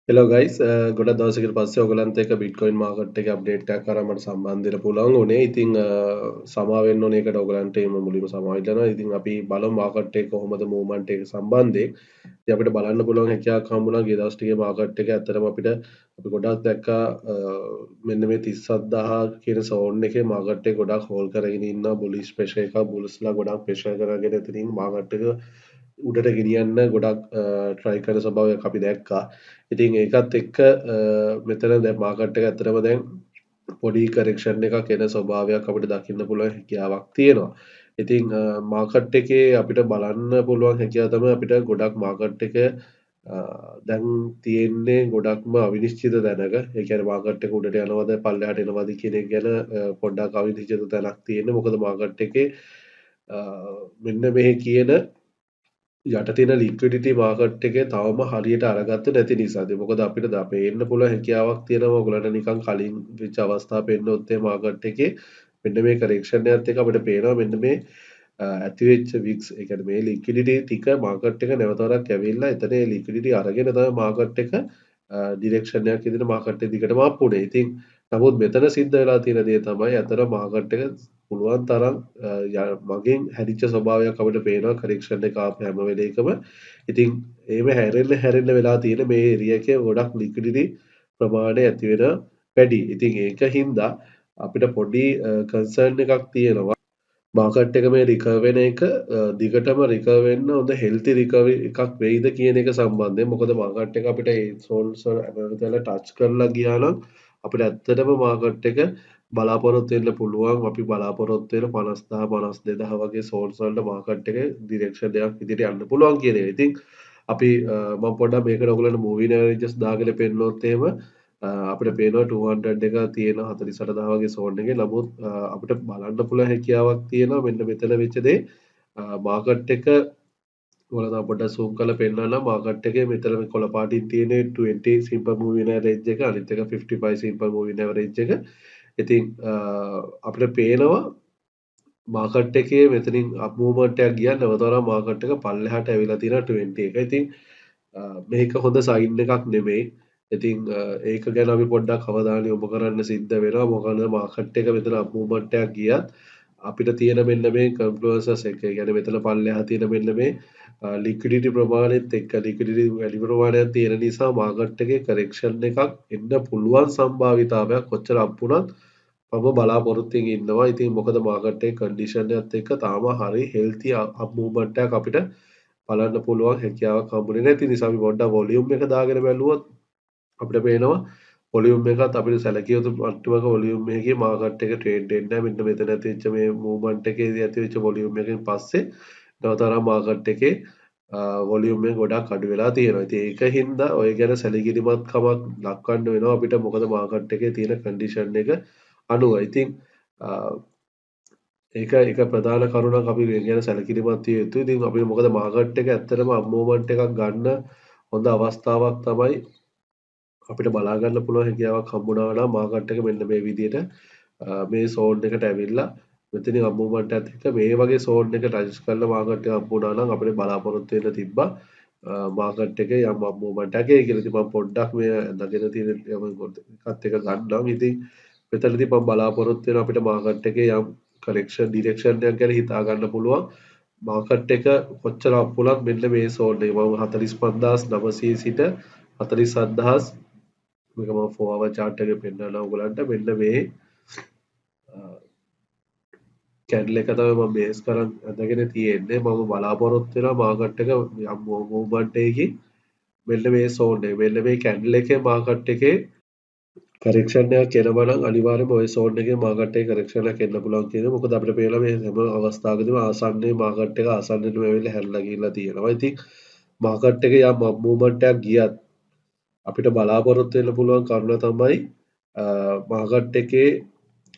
Hello guys ගොඩක් දවසකට පස්සේ ඔයගලන්ට එක බිට්කොයින් මාකට් එකේ අප්ඩේට් එකක් කරා මට සම්බන්ධ වෙන්න පුළුවන් උනේ. ඉතින් සමා වෙන්න ඕනේ ඒකට ඔයගලන්ට එම මුලින්ම සමා වෙන්න. ඉතින් අපි බලමු මාකට් එක කොහොමද මූව්මන්ට් එක සම්බන්ධයෙන්. ඉතින් අපිට බලන්න පුළුවන් හැකියාවක් හම්බුණා ගිය දවස් ටිකේ මාකට් එක ඇත්තටම අපි ගොඩක් දැක්කා මෙන්න මේ 37000 කියන සෝන් එකේ මාකට් එක ගොඩක් හෝල් කරගෙන ඉන්නවා. බුලිෂ් ප්‍රෙෂර් එකක් බුල්ස්ලා ගොඩක් ප්‍රෙෂර් කරගෙන ඉතින් මාකට් එක උඩට ගෙනියන්න ගොඩක් ට්‍රයි කරන ස්වභාවයක් අපි දැක්කා. ඉතින් ඒකත් එක්ක මෙතන දැන් මාකට් එක ඇත්තටම දැන් පොඩි කරෙක්ෂන් එකක් එන ස්වභාවයක් අපිට දකින්න පුළුවන් හැකියාවක් තියෙනවා. ඉතින් මාකට් එකේ අපිට බලන්න පුළුවන් හැකියාව තමයි අපිට ගොඩක් මාකට් එක දැන් තියෙන්නේ ගොඩක්ම අවිනිශ්චිත තැනක. ඒ කියන්නේ මාකට් එක උඩට යනවද පල්ලෙහාට එනවද කියන එක ගැන පොඩ්ඩක් අවිනිශ්චිත තැනක් තියෙන්නේ. මොකද මාකට් එකේ මෙන්න මේ කියන යට තියෙන ලික්විඩිටි මාකට් එකේ තවම හරියට අරගත්තේ නැති නිසාද? මොකද අපිට පේන්න පුළුවන් හැකියාවක් තියෙනවා ඔයගොල්ලන්ට නිකන් කලින් වෙච්ච අවස්ථා පෙන්නොත් ඒ මාකට් එකේ මෙන්න මේ කරෙක්ෂන් එකත් එක්ක අපිට පේනවා මෙන්න මේ ඇතිවෙච්ච වික්ස් ඒ කියන්නේ මේ ලික්විඩිටි ටික මාකට් එක නැවත වරක් ඇවිල්ලා එතන ඒ ලික්විඩිටි අරගෙන තමයි මාකට් එක ඩිරෙක්ෂන් එකක් විදිහට මාකට් එක දිගටම අප් උනේ. ඉතින් නමුත් මෙතන සිද්ධ වෙලා තියෙන දේ තමයි අතර මාකට් එක පුළුවන් තරම් මගෙන් හැදිච්ච ස්වභාවයක් අපිට පේනවා කරෙක්ෂන් එක ආපු හැම වෙලේකම. ඉතින් එහෙම හැරෙන්න වෙලා තියෙන මේ ඒරියා එකේ ගොඩක් ලික්විඩිටි ප්‍රමාණය ඇති වෙන වැඩි. ඉතින් ඒක හින්දා අපිට පොඩි කන්සර්න් එකක් තියෙනවා. මාකට් එක මේ රිකවර් වෙන එක දිගටම රිකවර් වෙන්න හොඳ හෙල්ති රිකවරි එකක් වෙයිද කියන එක සම්බන්ධයෙන්. මොකද මාකට් එක අපිට ඒ සෝල්ස් වල ටච් කරලා ගියා නම් අපිට ඇත්තටම මාකට් එක බලාපොරොත්තු වෙන්න පුළුවන්. අපි බලාපොරොත්තු වෙන 50000 52000 වගේ සෝල්ස් වලට මාකට් එකේ ඩිරෙක්ෂන් එකක් විදිහට යන්න පුළුවන් කියන එක. ඉතින් අපි මම පොඩ්ඩක් මේකට ඔයගොල්ලන්ට මූවින් ඇවරේජස් දාගෙන පෙන්නනොත් එහෙම අපිට පේනවා 200 එක තියෙන 48000 වගේ සෝන් එකේ. නමුත් අපිට බලන්න පුළුවන් හැකියාවක් තියෙනවා මෙන්න මෙතන වෙච්ච දේ මාකට් එක ඔයාලා තව පොඩ්ඩක් zoom කරලා පෙන්නන්න මාකට් එකේ මෙතන මේ කොළ පාටින් තියෙන 20 simple moving average එක අනිත් එක 55 simple moving average එක. ඉතින් අපිට පේනවා මාකට් එකේ මෙතනින් අප් මූව්මන්ට් එකක් ගියා නැවත වරක් මාකට් එක පල්ලෙහාට ඇවිල්ලා තියෙනවා 20 එක. ඉතින් මේක හොඳ සයින් එකක් නෙමෙයි. ඉතින් ඒක ගැන අපි පොඩ්ඩක් අවධානය යොමු කරන්න සිද්ධ වෙනවා. මොකද මාකට් එක මෙතන අප් මූව්මන්ට් එකක් ගියත් අපිට තියෙන මෙන්න මේ කන්ෆ්ලුවන්සස් එක. ඒ කියන්නේ මෙතන පල්ලෙහා තියෙන මෙන්න මේ ලික්විඩිටි ප්‍රමාණයත් එක්ක ලික්විඩිටි වැඩි ප්‍රමාණයක් තියෙන නිසා මාකට් එකේ කරෙක්ෂන් එකක් එන්න පුළුවන් සම්භාවිතාවයක් කොච්චර අප් වුණත් මම බලාපොරොත්තුෙන් ඉන්නවා. ඉතින් මොකද මාකට් එකේ කන්ඩිෂන් එකත් එක්ක තාම හරි හෙල්ති අප් මූව්මන්ට් එකක් අපිට බලන්න පුළුවන් හැකියාවක් හම්බුනේ නැති නිසා අපි පොඩ්ඩක් වොලියුම් එක දාගෙන බැලුවොත් අපිට පේනවා වොලියුම් එකත් අපිට සැලකිය යුතු මට්ටමක වොලියුම් එකේ මාකට් එක ට්‍රේඩ් වෙන්නේ නැහැ. මෙන්න මෙතන ඇතිවෙච්ච මේ මූව්මන්ට් එකේදී ඇතිවෙච්ච වොලියුම් එකෙන් පස්සේ නැවතර මාකට් එකේ වොලියුම් එක ගොඩක් අඩු වෙලා තියෙනවා. ඉතින් ඒක හින්දා ඔය ගැන සැලකිලිමත් කමක් දක්වන්න වෙනවා අපිට. මොකද මාකට් එකේ තියෙන කන්ඩිෂන් එක අනුව. ඉතින් ඒක එක ප්‍රධාන කරුණක් අපි මේ ගැන සැලකිලිමත් විය යුතුයි. ඉතින් අපි මොකද මාකට් එක ඇත්තටම අප් මූව්මන්ට් එකක් ගන්න හොඳ අවස්ථාවක් තමයි අපිට බලා ගන්න පුළුවන් හැකියාවක් හම්බුණා නම් මාකට් එක මෙන්න මේ විදිහට මේ සෝන් එකට ඇවිල්ලා මෙතනින් අප් මූව්මන්ට් එකත් එක්ක මේ වගේ සෝන් එක ටච් කරලා මාකට් එක අප් වුණා නම් අපිට බලාපොරොත්තු වෙන්න තිබ්බා මාකට් එකේ යම් අප් මූව්මන්ට් එකක් කියලා. ඉතින් මම පොඩ්ඩක් මේ නැගෙන තියෙන එකත් එක ගන්නම්. ඉතින් මෙතනදී මම බලාපොරොත්තු වෙන අපිට මාකට් එකේ යම් කරෙක්ෂන් ඩිරෙක්ෂන් එකක් ගැන හිතා ගන්න පුළුවන්. මාකට් එක කොච්චර අප් වුණත් මෙන්න මේ සෝන් එක මම 45900 සිට 47000 මේක මම 4 hour chart එකේ පෙන්නනවා ඔයගලන්ට. මෙන්න මේ කැන්ඩල් එක තමයි මම බේස් කරන් අදගෙන තියෙන්නේ. මම බලාපොරොත්තු වෙනවා මාකට් එක යම් මූව්මන්ට් එකකින් මෙන්න මේ සෝන් එක මෙන්න මේ කැන්ඩල් එකේ මාකට් එකේ කරෙක්ෂන් එකක් එනවා නම් අනිවාර්යයෙන්ම ওই සෝන් එකේ මාකට් එකේ කරෙක්ෂන් එකක් එන්න පුළුවන් කියන්නේ. මොකද අපිට පේනවා මේ හැම අවස්ථාවකදීම ආසන්නයේ මාකට් එක ආසන්නයේම ඇවිල්ලා හැරිලා ගිහිල්ලා තියෙනවා. ඉතින් මාකට් එකේ යම් මූව්මන්ට් එකක් ගියත් අපිට බලාපොරොත්තු වෙන්න පුළුවන් කරුණ තමයි මාකට් එකේ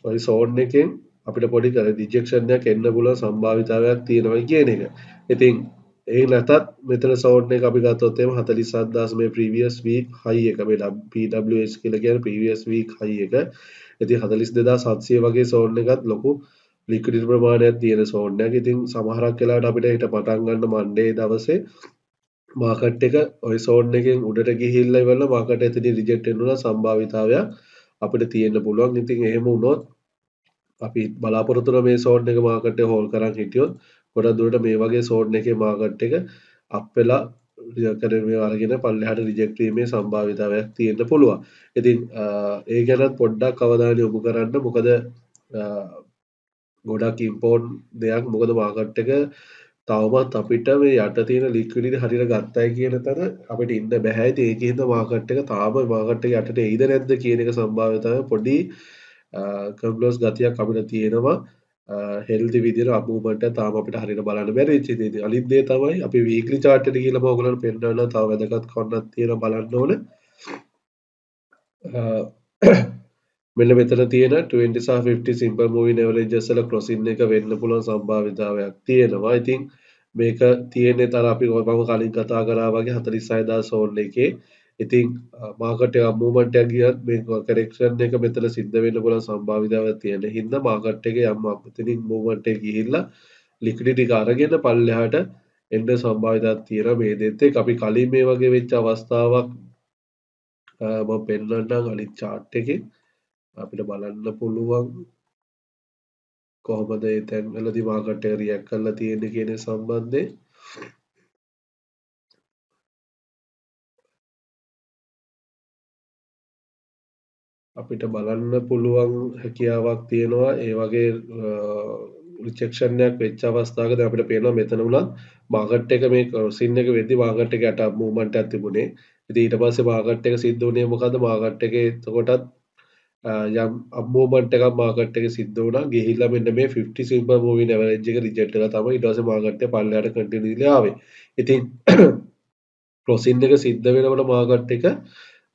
ওই සෝන් එකෙන් අපිට පොඩි රිජෙක්ෂන් එකක් එන්න පුළුවන් සම්භාවිතාවයක් තියෙනවා කියන එක. ඉතින් ඒ නැතත් මෙතන සෝන් එක අපි ගත්තොත් එහෙම 47000 මේ previous week high එක මේ PWS කියලා කියන previous week high එක. ඉතින් 42700 වගේ සෝන් එකත් ලොකු ලික්විඩිටි ප්‍රමාණයක් තියෙන සෝන් එකක්. ඉතින් සමහරක් වෙලාවට අපිට හිට පටන් ගන්න මන්ඩේ දවසේ මාකට් එක ඔය සෝන් එකෙන් උඩට ගිහිල්ලා ඉවරලා මාකට් එතනින් රිජෙක්ට් වෙනවා සම්භාවිතාවයක් අපිට තියෙන්න පුළුවන්. ඉතින් එහෙම වුණොත් අපි බලාපොරොත්තු වෙන මේ සෝන් එක මාකට් එක හෝල් කරන් හිටියොත් ගොඩක් දුරට මේ වගේ සෝන් එකේ මාකට් එක අප් වෙලා මේ අරගෙන පල්ලෙහාට රිජෙක්ට් වීමේ සම්භාවිතාවයක් තියෙන්න පුළුවන්. ඉතින් ඒ ගැන පොඩ්ඩක් අවධානය යොමු කරන්න. මොකද ගොඩක් ඉම්පෝර්ට් දෙයක්. මොකද මාකට් එක තවමත් අපිට මේ යට තියෙන ලික්විඩිටි හරියට ගත්තයි කියන තැන අපිට ඉන්න බෑ. ඉතින් ඒකින්ද මාකට් එක තාම මාකට් එක යටට එයිද නැද්ද කියන එක සම්භාවිතාවය පොඩි කම්ප්ලස් ගතියක් අපිට තියෙනවා. හෙල්දි විදිහට අප් මූව්මන්ට් එක තාම අපිට හරියට බලන්න බැරි වෙච්ච ඉතින් අනිත් දේ තමයි අපි වීක්ලි chart එකට ගිහලා ඔයගොල්ලන්ට පෙන්නන්න තව වැදගත් කරුණක් තියෙනවා බලන්න ඕනේ. මෙන්න මෙතන තියෙන 20 සහ 50 simple moving averages වල crossing එක වෙන්න පුළුවන් සම්භාවිතාවයක් තියෙනවා. ඉතින් මේක තියෙන්නේ තර අපි මම කලින් කතා කරා වගේ 46000 සෝන් එකේ. ඉතින් මාකට් එක මූව්මන්ට් එක ගියත් මේ කරෙක්ෂන් එක මෙතන සිද්ධ වෙන්න පුළුවන් සම්භාවිතාවයක් තියෙන හින්දා මාකට් එකේ යම් මෙතනින් මූව්මන්ට් එක ගිහිල්ලා ලික්විඩිටි එක අරගෙන පල්ලෙහාට එන්න සම්භාවිතාවක් තියෙනවා. මේ දෙත් එක්ක අපි කලින් මේ වගේ වෙච්ච අවස්ථාවක් මම පෙන්නන්නම් අනිත් chart එකේ අපිට බලන්න පුළුවන් කොහොමද ඒ තැන්වලදී මාකට් එක රියැක්ට් කරලා තියෙන්නේ කියන සම්බන්ධයෙන්. අපිට බලන්න පුළුවන් හැකියාවක් තියෙනවා ඒ වගේ රිජෙක්ෂන් එකක් වෙච්ච අවස්ථාවක දැන් අපිට පේනවා මෙතන උනත් මාකට් එක මේ ක්‍රොසින් එක වෙද්දි මාකට් එක යට මූව්මන්ට් එකක් තිබුණේ. ඉතින් ඊට පස්සේ මාකට් එක සිද්ධ වුණේ මොකද්ද මාකට් එකේ එතකොටත් යම් අප් මූව්මන්ට් එකක් මාකට් එකේ සිද්ධ වුණා. ගිහිල්ලා මෙන්න මේ 50 සිම්පල් මූවින් ඇවරේජ් එක රිජෙක්ට් වෙලා තමයි ඊට පස්සේ මාකට් එක පල්ලෙහාට කන්ටිනියුලි ආවේ. ඉතින් ක්‍රොසින් එක සිද්ධ වෙනකොට මාකට් එක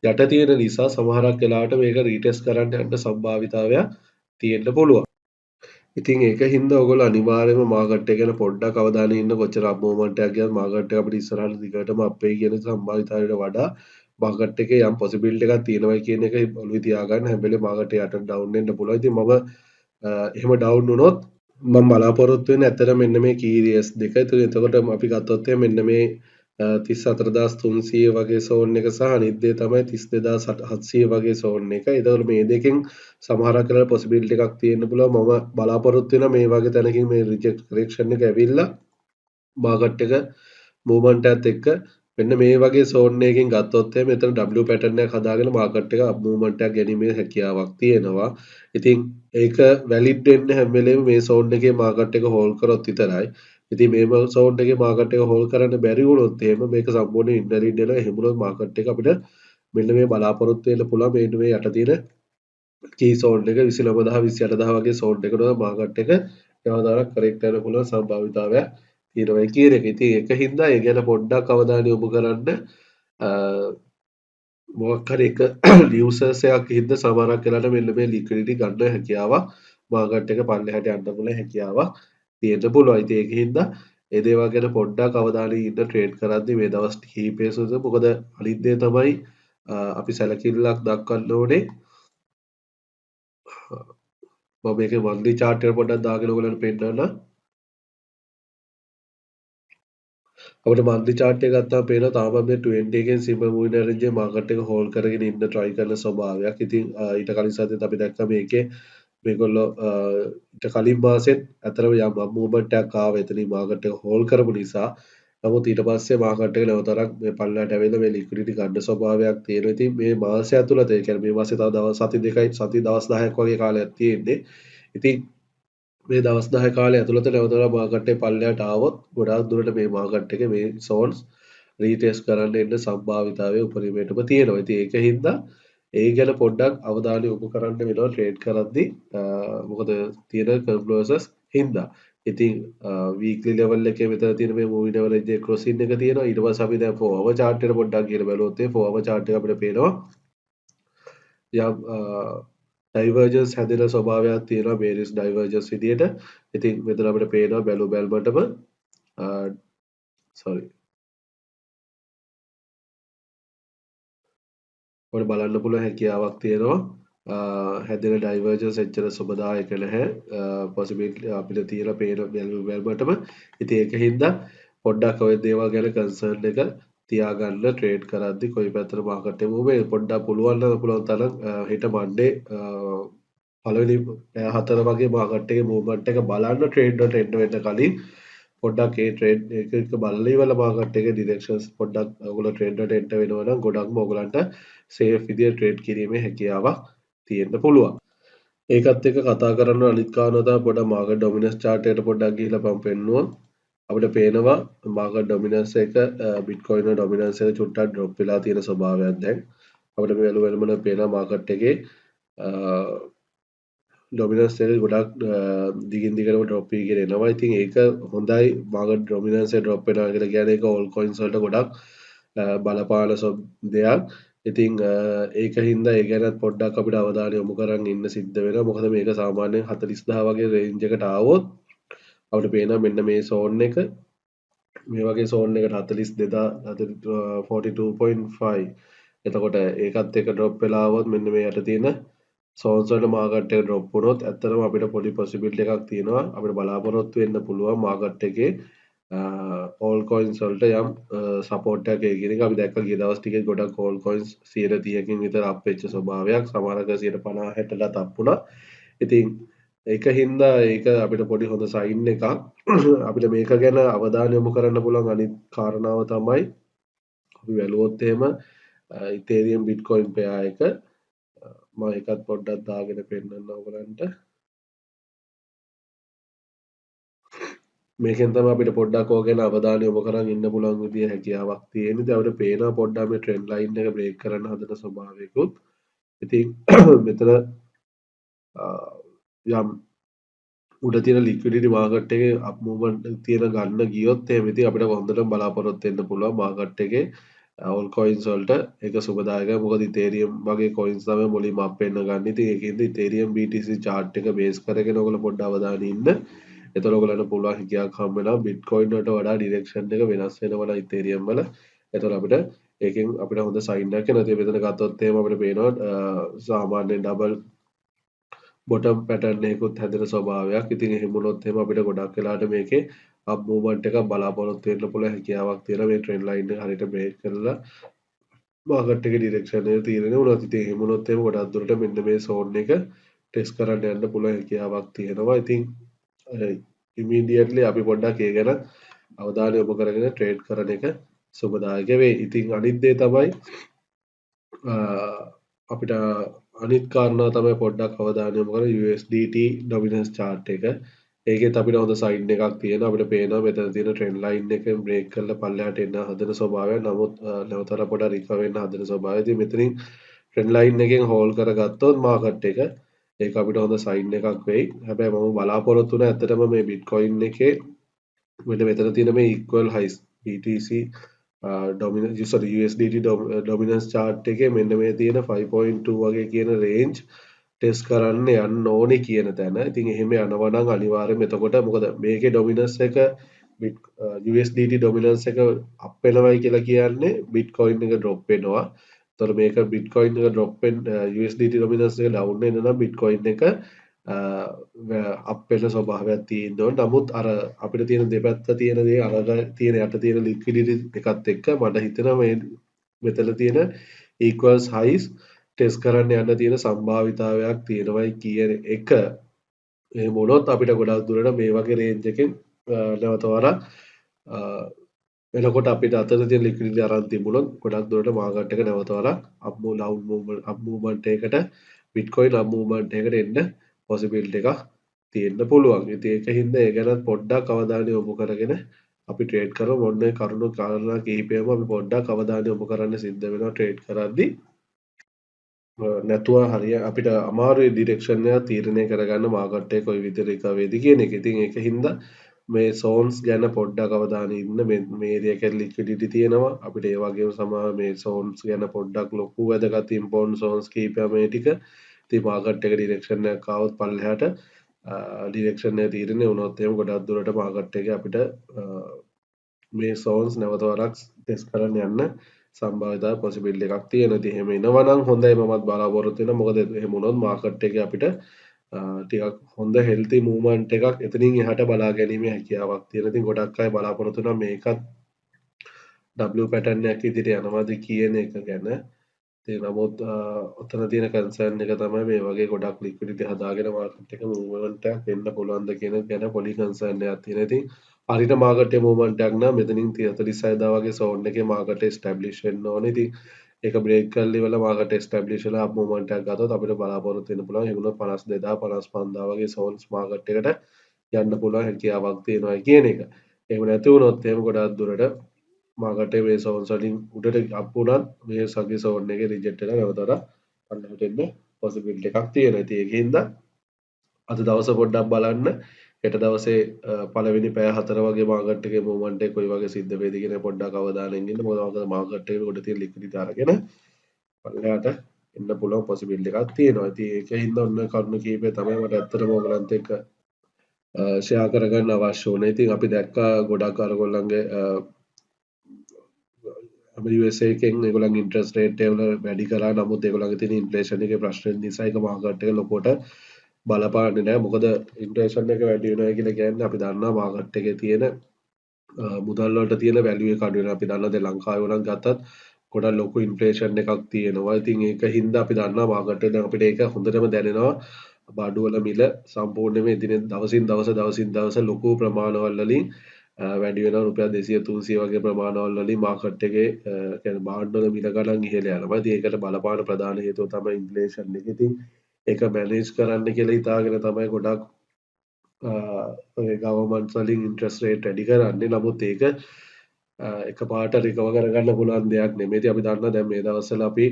යට තියෙන නිසා සමහරක් වෙලාවට මේක රීටෙස්ට් කරන්න යන්න සම්භාවිතාවයක් තියෙන්න පුළුවන්. ඉතින් ඒක හින්දා ඔයගොල්ලෝ අනිවාර්යයෙන්ම මාකට් එක ගැන පොඩ්ඩක් අවධානයෙන් ඉන්න. කොච්චර අප් මූව්මන්ට් එකක් ගියත් මාකට් එක අපිට ඉස්සරහට දිගටම අප් වෙයි කියන සම්භාවිතාවයට වඩා මාකට් එකේ යම් පොසිබිලිටි එකක් තියෙනවා කියන එක ඔළුවේ තියාගන්න. හැම වෙලේම මාකට් එක යට ඩවුන් වෙන්න පුළුවන්. ඉතින් මම එහෙම ඩවුන් වුණොත් මම බලාපොරොත්තු වෙන්නේ ඇත්තට මෙන්න මේ කීරියස් දෙක. එතකොට අපි ගත්තොත් මෙන්න මේ 34300 වගේ සෝන් එක සහ අනිත් දේ තමයි 32700 වගේ සෝන් එක. ඒතකොට මේ දෙකෙන් සමහරක් වෙලාවට පොසිබිලිටි එකක් තියෙන්න පුළුවන්. මම බලාපොරොත්තු වෙනවා මේ වගේ තැනකින් මේ රිජෙක්ට් කරෙක්ෂන් එක ඇවිල්ලා මාකට් එක මූව්මන්ට් එකත් එක්ක මෙන්න මේ වගේ සෝන් එකකින් ගත්තොත් එහෙනම් මෙතන W පැටර්න් එකක් හදාගෙන මාකට් එක අප් මූව්මන්ට් එකක් ගැනීමේ හැකියාවක් තියෙනවා. ඉතින් ඒක වැලිඩ් වෙන්නේ හැම වෙලේම මේ සෝන් එකේ මාකට් එක හෝල්ඩ් කරොත් විතරයි. ඉතින් මේ සෝන් එකේ මාකට් එක හෝල්ඩ් කරන්න බැරි වුණොත් එහෙම මේක සම්පූර්ණයෙන් ඉන්වැලිඩ් වෙනවා. එහෙම වුණොත් මාකට් එක අපිට මෙන්න මේ බලාපොරොත්තු වෙන්න පුළුවන් මෙන්න මේ යට තියෙන කී සෝන් එක 29000 28000 වගේ සෝන් එකකට මාකට් එක යවදාරක් කරෙක්ට් වෙන්න පුළුවන් සම්භාවිතාවයක් තියෙනවා කියන එක. ඉතින් ඒක හින්දා ඒ ගැන පොඩ්ඩක් අවධානය යොමු කරන්න. මොකක් හරි එක නිවුසර්ස් එකක් හින්දා සමහරක් වෙලාවට මෙන්න මේ ලික්විඩිටි ගන්න හැකියාවක් මාකට් එක පල්ලෙහාට යන්න පුළුවන් හැකියාවක් තියෙන්න පුළුවන්. ඉතින් ඒක හින්දා ඒ දේවල් ගැන පොඩ්ඩක් අවධානයෙන් ඉන්න ට්‍රේඩ් කරද්දී මේ දවස් කිහිපය සුද මොකද අනිත් දේ තමයි අපි සැලකිල්ලක් දක්වන්න ඕනේ. මම මේකේ මන්ත්ලි chart එක පොඩ්ඩක් දාගෙන ඔයගොල්ලන්ට පෙන්නන්න. අපිට මන්ත්ලි chart එක ගත්තාම පේනවා තාමත් මේ 20 එකෙන් සිම්පල් මූවින් ඇවරේජ් එක මාකට් එක හෝල්ඩ් කරගෙන ඉන්න try කරන ස්වභාවයක්. ඉතින් ඊට කලින් සතියේත් අපි දැක්කා මේකේ මේගොල්ලෝ ඊට කලින් මාසෙත් අතරම යම් මූව්මන්ට් එකක් ආවා. එතනින් මාකට් එක හෝල්ඩ් කරපු නිසා. නමුත් ඊට පස්සේ මාකට් එක නැවතරක් මේ පල්ලෙහාට ඇවිල්ලා මේ ලික්විඩිටි ගන්න ස්වභාවයක් තියෙනවා. ඉතින් මේ මාසය ඇතුළත ඒ කියන්නේ මේ මාසේ තව දවස් සති දෙකයි සති දවස් 10ක් වගේ කාලයක් තියෙන්නේ. ඉතින් මේ දවස් 10 කාලය ඇතුළත නැවතලා මාකට් එක පල්ලෙහාට ආවොත් ගොඩාක් දුරට මේ මාකට් එකේ මේ සෝන්ස් රීටෙස්ට් කරන්න එන්න සම්භාවිතාවය උපරිමයටම තියෙනවා. ඉතින් ඒක හින්දා ඒ ගැන පොඩ්ඩක් අවධානය යොමු කරන්න වෙනවා ට්‍රේඩ් කරද්දී. මොකද තියෙන කන්ක්ලූසන්ස් හින්දා. ඉතින් වීක්ලි ලෙවල් එකේ මෙතන තියෙන මේ මූවින් ඇවරේජ් එක ක්‍රොසින් එක තියෙනවා. ඊට පස්සේ අපි දැන් 4 hour chart එකට පොඩ්ඩක් ගිහලා බලුවොත් ඒ 4 hour chart එක අපිට පේනවා යම් ඩයිවර්ජන්ස් හැදෙන ස්වභාවයක් තියෙනවා බේරිස් ඩයිවර්ජන්ස් විදියට. ඉතින් මෙතන අපිට පේනවා බැලුමටම සෝරි ඔයාලට බලන්න පුළුවන් හැකියාවක් තියෙනවා. හැදෙන ඩයිවර්ජන්ස් එච්චර සුබදායක නැහැ. පොසිබිලිටි අපිට තියෙන පේන බැලුමටම. ඉතින් ඒක හින්දා පොඩ්ඩක් ඔය දේවල් ගැන කන්සර්න් එක තියාගන්න ට්‍රේඩ් කරද්දි කොයි පැත්තට මාකට් එක මූව් වෙන්නේ පොඩ්ඩක් පුළුවන් තරම් හෙට මන්ඩේ පළවෙනි පැය 4 වගේ මාකට් එකේ මූව්මන්ට් එක බලන්න ට්‍රේඩ් වලට එන්න වෙන්න කලින් පොඩ්ඩක් ඒ ට්‍රේඩ් එක බලලා ඉවරලා මාකට් එකේ ඩිරෙක්ෂන්ස් පොඩ්ඩක් ඔයගොල්ලෝ ට්‍රේඩ් වලට එන්න වෙනවා නම් ගොඩක්ම ඔයගලන්ට සේෆ් විදියට ට්‍රේඩ් කිරීමේ හැකියාවක් තියෙන්න පුළුවන්. ඒකත් එක්ක කතා කරන්න අනිත් කාරණා තමයි පොඩ්ඩක් මාකට් ඩොමිනන්ස් chart එකට පොඩ්ඩක් ගිහිල්ලා මම පෙන්නුවා. අපිට පේනවා මාකට් ඩොමිනන්ස් එක බිට්කොයින් ඩොමිනන්ස් එක චුට්ටක් ඩ්‍රොප් වෙලා තියෙන ස්වභාවයක් දැන්. අපිට මේ වෙලම පේනවා මාකට් එකේ ඩොමිනන්ස් එක ගොඩක් දිගින් දිගටම ඩ්‍රොප් වීගෙන එනවා. ඉතින් ඒක හොඳයි මාකට් ඩොමිනන්ස් එක ඩ්‍රොප් වෙනවා කියලා කියන්නේ ඒක ඕල් කොයින්ස් වලට ගොඩක් බලපාන දෙයක්. ඉතින් ඒක හින්දා ඒ ගැනත් පොඩ්ඩක් අපිට අවධානය යොමු කරන් ඉන්න සිද්ධ වෙනවා. මොකද මේක සාමාන්‍යයෙන් 40000 වගේ රේන්ජ් එකට ආවොත් අපිට පේනවා මෙන්න මේ සෝන් එක මේ වගේ සෝන් එකට 42.5 එතකොට ඒකත් එක ඩ්‍රොප් වෙලා આવොත් මෙන්න මේ යට තියෙන සෝන්ස් වලට මාකට් එක ඩ්‍රොප් වුණොත් ඇත්තටම අපිට පොඩි පොසිබිලිටි එකක් තියෙනවා අපිට බලාපොරොත්තු වෙන්න පුළුවන් මාකට් එකේ ඕල් කොයින්ස් වලට යම් සපෝට් එකක් ඒ කියන එක අපි දැක්ක ගිය දවස් ටිකේ ගොඩක් ඕල් කොයින්ස් 130කින් විතර අප් වෙච්ච ස්වභාවයක් සමහරක 150 60ට අප් වුණා. ඉතින් ඒක හින්දා ඒක අපිට පොඩි හොඳ සයින් එකක්. අපිට මේක ගැන අවධානය යොමු කරන්න පුළුවන් අනිත් කාරණාව තමයි අපි බැලුවොත් එහෙම ඉතේරියම් බිට්කොයින් පෙයා එක මම ඒකත් පොඩ්ඩක් දාගෙන පෙන්නන්න ඔයගලන්ට. මේකෙන් තමයි අපිට පොඩ්ඩක් ඕක ගැන අවධානය යොමු කරන් ඉන්න පුළුවන් විදිය හැකියාවක් තියෙන. ඉතින් අපිට පේනවා පොඩ්ඩක් මේ ට්‍රෙන්ඩ් ලයින් එක බ්‍රේක් කරන්න හදන ස්වභාවයකුත්. ඉතින් මෙතන යම් උඩ තියෙන ලික්විඩිටි මාකට් එකේ අප් මූව්මන්ට් තියෙන ගන්න ගියොත් එහෙම ඉතින් අපිට හොඳටම බලාපොරොත්තු වෙන්න පුළුවන් මාකට් එකේ ඕල් කොයින්ස් වලට ඒක සුබදායකයි. මොකද ඉතේරියම් වගේ කොයින්ස් තමයි මුලින්ම අප් වෙන්න ගන්න. ඉතින් ඒකෙන්ද ඉතේරියම් BTC chart එක බේස් කරගෙන ඔයගොල්ලෝ පොඩ්ඩක් අවධානය ඉන්න. එතකොට ඔයගොල්ලන්ට පුළුවන් හිතියක් හම්බ වෙනවා බිට්කොයින් වලට වඩා ඩිරෙක්ෂන් එක වෙනස් වෙනවා ඉතේරියම් වල. එතකොට අපිට ඒකෙන් අපිට හොඳ සයින් එකක් එනවා. ඉතින් මෙතන ගත්තොත් එහෙම අපිට පේනවා සාමාන්‍යයෙන් ඩබල් බොටම් පැටර්න් එකකුත් හැදෙන ස්වභාවයක්. ඉතින් එහෙම වුණොත් එහෙම අපිට ගොඩක් වෙලාට මේකේ අප් මූව්මන්ට් එකක් බලාපොරොත්තු වෙන්න පුළුවන් හැකියාවක් තියෙනවා. මේ ට්‍රෙන්ඩ් ලයින් එක හරියට බ්‍රේක් කරලා මාකට් එකේ ඩිරෙක්ෂන් එක තීරණය වුණොත් ඉතින් එහෙම වුණොත් එහෙම ගොඩක් දුරට මෙන්න මේ සෝන් එක ටෙස්ට් කරන්න යන්න පුළුවන් හැකියාවක් තියෙනවා. ඉතින් ඉමීඩියට්ලි අපි පොඩ්ඩක් ඒ ගැන අවධානය යොමු කරගෙන ට්‍රේඩ් කරන එක සුබදායක වෙයි. ඉතින් අනිත් දේ තමයි අපිට අනිත් කාරණා තමයි පොඩ්ඩක් අවධානය යොමු කරලා USDT ඩොමිනන්ස් chart එක. ඒකෙත් අපිට හොඳ සයින් එකක් තියෙනවා. අපිට පේනවා මෙතන තියෙන ට්‍රෙන්ඩ් ලයින් එක බ්‍රේක් කරලා පල්ලෙහාට එන්න හදන ස්වභාවය. නමුත් නැවතර පොඩ රිකවර් වෙන්න හදන ස්වභාවය. ඉතින් මෙතනින් ට්‍රෙන්ඩ් ලයින් එකෙන් හෝල්ඩ් කරගත්තොත් මාකට් එක ඒක අපිට හොඳ සයින් එකක් වෙයි. හැබැයි මම බලාපොරොත්තු වෙන ඇත්තටම මේ බිට්කොයින් එකේ මෙතන තියෙන මේ equal highs BTC USDT dominance chart එකේ මෙන්න මේ තියෙන 5.2 වගේ කියන රේන්ජ් ටෙස්ට් කරන්න යන්න ඕනේ කියන තැන. ඉතින් එහෙම යනවා නම් අනිවාර්යයෙන්ම එතකොට මොකද මේකේ ඩොමිනන්ස් එක USDT ඩොමිනන්ස් එක අප් වෙනවයි කියලා කියන්නේ බිට්කොයින් එක ඩ්‍රොප් වෙනවා. එතකොට මේක බිට්කොයින් එක ඩ්‍රොප් වෙන USDT ඩොමිනන්ස් එක ඩවුන් වෙන නම් බිට්කොයින් එක අප් වෙන ස්වභාවයක් තියෙන්න ඕන. නමුත් අර අපිට තියෙන දෙපැත්ත තියෙන දේ අරග තියෙන යට තියෙන ලික්විඩිටි එකත් එක්ක මට හිතෙනවා මේ මෙතන තියෙන equals highs ටෙස්ට් කරන්න යන්න තියෙන සම්භාවිතාවයක් තියෙනවයි කියන එක. එහෙම වුණොත් අපිට ගොඩක් දුරට මේ වගේ රේන්ජ් එකෙන් නැවත වරක් එනකොට අපිට අතන තියෙන ලික්විඩිටි අරන් තිබුණොත් ගොඩක් දුරට මාකට් එක නැවත වරක් අප් මූව්මන්ට් එකකට බිට්කොයින් අප් මූව්මන්ට් එකකට එන්න පොසිබිලිටි එකක් තියෙන්න පුළුවන්. ඉතින් ඒක හින්දා ඒ ගැන පොඩ්ඩක් අවධානය යොමු කරගෙන අපි ට්‍රේඩ් කරමු. ඔන්න කරුණු කාරණා කිහිපයම අපි පොඩ්ඩක් අවධානය යොමු කරන්න සිද්ධ වෙනවා ට්‍රේඩ් කරද්දී. නැතුව හරිය අපිට අමාරුයි ඩිරෙක්ෂන් එක තීරණය කරගන්න මාකට් එක කොයි විදිහට රිකවර් වෙයිද කියන එක. ඉතින් ඒක හින්දා මේ සෝන්ස් ගැන පොඩ්ඩක් අවධානය ඉන්න මේ ඒරියා එකේ ලික්විඩිටි තියෙනවා. අපිට ඒ වගේම සමහර මේ සෝන්ස් ගැන පොඩ්ඩක් ලොකු වැදගත් ඉම්පෝර්ටන්ට් සෝන්ස් කීපයක් මේ ටික. ඉතින් මාකට් එක ඩිරෙක්ෂන් එකක් ආවොත් පල්ලෙහාට ඩිරෙක්ෂන් එක තීරණය වුණොත් එහෙම ගොඩක් දුරට මාකට් එකේ අපිට මේ සෝන්ස් නැවත වරක් ටෙස්ට් කරන්න යන්න සම්භාවිතාව පොසිබිලිටි එකක් තියෙනවා. ඉතින් එහෙම එනවා නම් හොඳයි මමත් බලාපොරොත්තු වෙනවා. මොකද එහෙම වුණොත් මාකට් එකේ අපිට ටිකක් හොඳ හෙල්ති මූවමන්ට් එකක් එතනින් එහාට බලා ගැනීමේ හැකියාවක් තියෙනවා. ඉතින් ගොඩක් අය බලාපොරොත්තු වෙනවා මේකත් W පැටර්න් එකක් විදිහට යනවාද කියන එක ගැන. ඉතින් නමුත් ඔතන තියෙන කන්සර්න් එක තමයි මේ වගේ ගොඩක් ලික්විඩිටි හදාගෙන මාකට් එක මූවමන්ට් එකක් එන්න පුළුවන්ද කියන එක ගැන පොඩි කන්සර්න් එකක් තියෙනවා. ඉතින් හරියට මාකට් එක මූවමන්ට් එකක් නම් මෙතනින් 46000 වගේ සෝන් එකේ මාකට් එක ස්ටැබ්ලිෂ් වෙන්න ඕනේ. ඉතින් ඒක බ්‍රේක් කරලා ඉවරලා මාකට් එක ස්ටැබ්ලිෂ් වෙලා අප් මූවමන්ට් එකක් ගත්තොත් අපිට බලාපොරොත්තු වෙන්න පුළුවන්. ඒ වුණොත් 52000 55000 වගේ සෝන්ස් මාකට් එකට යන්න පුළුවන් හැකියාවක් තියෙනවා කියන එක. එහෙම නැති වුණොත් එහෙම ගොඩක් දුරට මාකට් එක මේ සෝන්ස් වලින් උඩට අප් වුණත් මේ සගේ සෝන් එකේ රිජෙක්ට් වෙලා නැවතට පල්ලෙහාට එන්න පොසිබිලිටි එකක් තියෙනවා. ඉතින් ඒකින්ද අද දවස පොඩ්ඩක් බලන්න. හෙට දවසේ පළවෙනි පැය 4 වගේ මාකට් එකේ මූවමන්ට් එක කොයි වගේ සිද්ධ වෙයිද කියන පොඩ්ඩක් අවධානයෙන් ඉන්න. මොකද මාකට් එකේ උඩ තියෙන ලික්විඩිටි අරගෙන පල්ලෙහාට එන්න පුළුවන් පොසිබිලිටි එකක් තියෙනවා. ඉතින් ඒකින්ද ඔන්න කරුණු කීපය තමයි මට ඇත්තටම ඔයගලන්ට එක්ක ෂෙයා කරගන්න අවශ්‍ය වුණේ. ඉතින් අපි දැක්කා ගොඩක් අරගොල්ලන්ගේ USA එකෙන් ඒගොල්ලන්ගේ ඉන්ට්‍රස්ට් රේට් එක වැඩි කරා. නමුත් ඒගොල්ලන්ගේ තියෙන ඉන්ෆ්ලේෂන් එකේ ප්‍රශ්න නිසා ඒක මාකට් එක ලොකුවට බලපාන්නේ නැහැ. මොකද ඉන්ෆ්ලේෂන් එක වැඩි වෙනවා කියලා කියන්නේ අපි දන්නවා මාකට් එකේ තියෙන මුදල් වලට තියෙන වැලියු එක අඩු වෙනවා. අපි දන්නවා දැන් ලංකාවේ වුණත් ගත්තත් ගොඩක් ලොකු ඉන්ෆ්ලේෂන් එකක් තියෙනවා. ඉතින් ඒක හින්දා අපි දන්නවා මාකට් එකේ දැන් අපිට ඒක හොඳටම දැනෙනවා. බඩුවල මිල සම්පූර්ණයෙන්ම දවසින් දවස ලොකු ප්‍රමාණවල වලින් වැඩි වෙනවා. රුපියල් 200 300 වගේ ප්‍රමාණවල වලින් මාකට් එකේ කියන්නේ භාණ්ඩවල මිල ගණන් ඉහළ යනවා. ඉතින් ඒකට බලපාන ප්‍රධාන හේතුව තමයි ඉන්ෆ්ලේෂන් එක. ඉතින් ඒක මැනේජ් කරන්න කියලා හිතාගෙන තමයි ගොඩක් ගවර්න්මන්ට්ස් වලින් ඉන්ට්‍රස්ට් රේට් වැඩි කරන්නේ. නමුත් ඒක එකපාරට රිකවර් කරගන්න පුළුවන් දෙයක් නෙමෙයි. ඉතින් අපි දන්නවා දැන් මේ දවස්වල අපි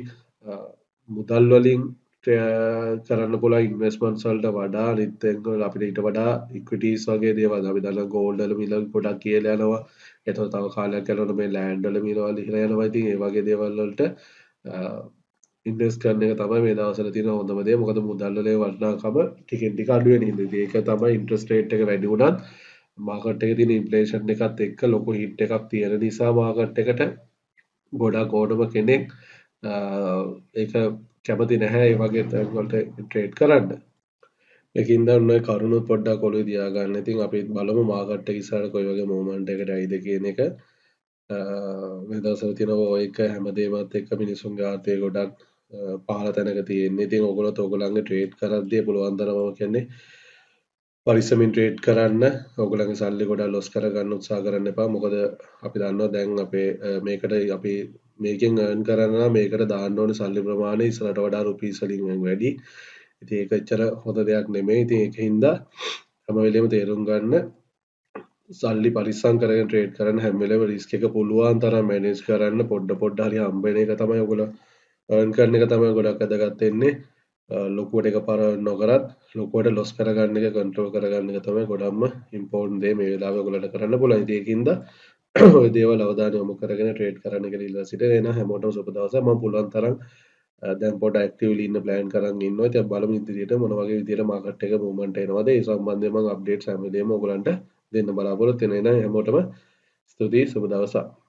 මුදල් වලින් කරන්න පුළුවන් ඉන්වෙස්ට්මන්ට්ස් වලට වඩා අනිත් එක්ක අපිට ඊට වඩා ඉක්විටීස් වගේ දේවල් අපි දන්නවා ගෝල්ඩ් වල මිල ගොඩක් කියලා යනවා. ඒතකොට තව කාලයක් යනකොට මේ ලෑන්ඩ් වල මිල වල ඉහළ යනවා. ඉතින් ඒ වගේ දේවල් වලට ඉන්වෙස්ට් කරන එක තමයි මේ දවස්වල තියෙන හොඳම දේ. මොකද මුදල් වල වටිනාකම ටිකෙන් ටික අඩු වෙන හින්දා. ඉතින් ඒක තමයි ඉන්ට්‍රස්ට් රේට් එක වැඩි වුණත් මාකට් එකේ තියෙන ඉන්ෆ්ලේෂන් එකත් එක්ක ලොකු හිට් එකක් තියෙන නිසා මාකට් එකට ගොඩක් ඕනම කෙනෙක් ඒක කැමති නැහැ ඒ වගේ තැන්වලට ට්‍රේඩ් කරන්න. ඒකින්ද ඔන්න ඔය කරුණු පොඩ්ඩක් ඔළුවේ තියාගන්න. ඉතින් අපි බලමු මාකට් එක ඉස්සරහට කොයි වගේ මූවමන්ට් එකකට ඇයිද කියන එක. මේ දවස්වල තියෙන ඔය එක හැමදේමත් එක්ක මිනිසුන්ගේ ආර්ථිකය ගොඩක් පහළ තැනක තියෙන්නේ. ඉතින් ඕගොල්ලොත් ඕගොල්ලන්ගේ ට්‍රේඩ් කරද්දී පුළුවන් තරම කියන්නේ පරිස්සමින් ට්‍රේඩ් කරන්න. ඕගොල්ලන්ගේ සල්ලි ගොඩක් ලොස් කරගන්න උත්සාහ කරන්න එපා. මොකද අපි දන්නවා දැන් අපේ මේකට අපි මේකෙන් earn කරන්න නම් මේකට දාන්න ඕනේ සල්ලි ප්‍රමාණය ඉස්සරහට වඩා රුපීස් වලින් වැඩි. ඉතින් ඒක එච්චර හොඳ දෙයක් නෙමෙයි. ඉතින් ඒකින්ද හැම වෙලේම තේරුම් ගන්න සල්ලි පරිස්සම් කරගෙන ට්‍රේඩ් කරන්න හැම වෙලේම රිස්ක් එක පුළුවන් තරම් මැනේජ් කරන්න පොඩ හරි හම්බ වෙන එක තමයි ඔයගොල්ලෝ earn කරන එක තමයි ගොඩක් වැදගත් වෙන්නේ. ලොකුවට එකපාර නොකරත් ලොකුවට ලොස් කරගන්න එක කන්ට්‍රෝල් කරගන්න එක තමයි ගොඩක්ම ඉම්පෝර්ටන්ට් දේ මේ වෙලාවේ ඔයගොල්ලන්ට කරන්න පුළුවන්. ඉතින් ඒකින්ද ඔය දේවල් අවධානය යොමු කරගෙන ට්‍රේඩ් කරන්න කියලා ඉල්ලා සිටිනවා. එහෙනම් හැමෝටම සුබ දවසක්. මම පුළුවන් තරම් දැන් පොඩ ඇක්ටිව්ලි ඉන්න ප්ලෑන් කරන් ඉන්නවා. ඉතින් බලමු ඉදිරියට මොන වගේ විදියට මාකට් එක මූවමන්ට් එනවද. ඒ සම්බන්ධයෙන් මම අප්ඩේට්ස් හැම වෙලේම ඔයගොල්ලන්ට දෙන්න බලාපොරොත්තු වෙනවා. එහෙනම් හැමෝටම ස්තුතියි සුබ දවසක්.